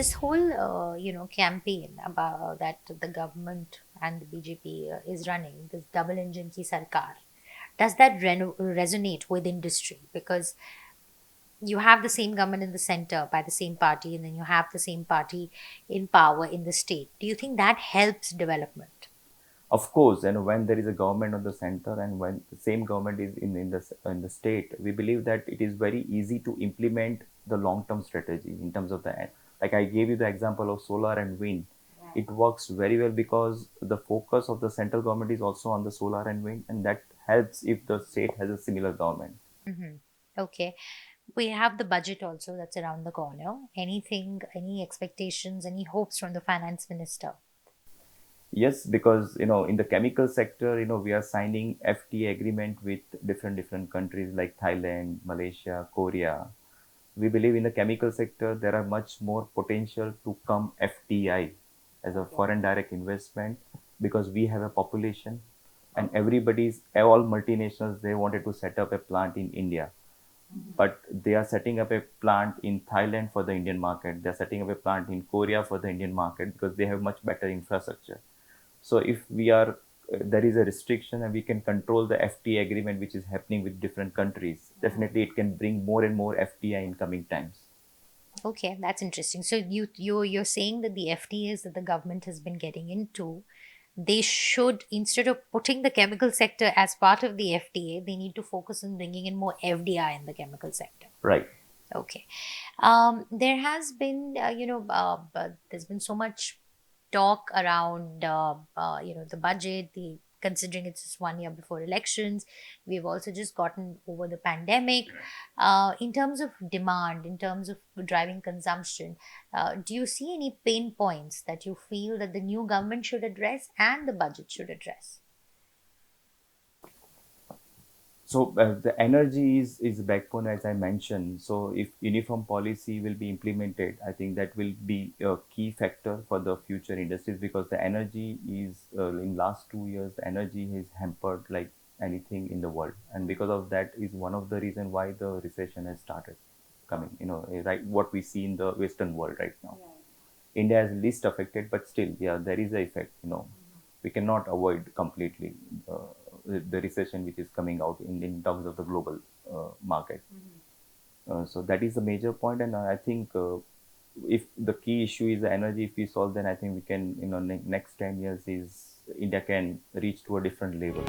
this whole campaign about that the government and the BJP is running, this double engine ki sarkar, does that resonate with industry? Because you have the same government in the center by the same party, and then you have the same party in power in the state. Do you think that helps development? Of course, and when there is a government on the center and when the same government is in the state, we believe that it is very easy to implement the long-term strategy in terms of the, like I gave you the example of solar and wind. It works very well because the focus of the central government is also on the solar and wind, and that helps if the state has a similar government. Hmm. Okay. We have the budget also that's around the corner. Anything, any expectations, any hopes from the finance minister? Yes, because in the chemical sector, we are signing FTA agreement with different countries like Thailand, Malaysia, Korea. We believe in the chemical sector there are much more potential to come FDI as a foreign direct investment, because we have a population and everybody's all multinationals, they wanted to set up a plant in India, but they are setting up a plant in Thailand for the Indian market. They're setting up a plant in Korea for the Indian market because they have much better infrastructure. So if we are there is a restriction and we can control the FTA agreement which is happening with different countries, definitely it can bring more and more FDI in coming times. Okay, that's interesting. So you're saying that the FTAs that the government has been getting into, they should, instead of putting the chemical sector as part of the FTA, they need to focus on bringing in more FDI in the chemical sector. Right. Okay. There has been, there's been so much talk around, the budget, the considering it's just 1 year before elections. We've also just gotten over the pandemic. In terms of demand, in terms of driving consumption, do you see any pain points that you feel that the new government should address and the budget should address? So the energy is the backbone, as I mentioned. So if uniform policy will be implemented, I think that will be a key factor for the future industries, because the energy is in last 2 years, the energy is hampered like anything in the world, and because of that is one of the reason why the recession has started coming. Right, what we see in the Western world right now. India is least affected, but still, yeah, there is a effect. We cannot avoid completely the recession which is coming out in terms of the global market. So that is the major point, and I think if the key issue is the energy, if we solve, then I think we can, next 10 years is India can reach to a different level.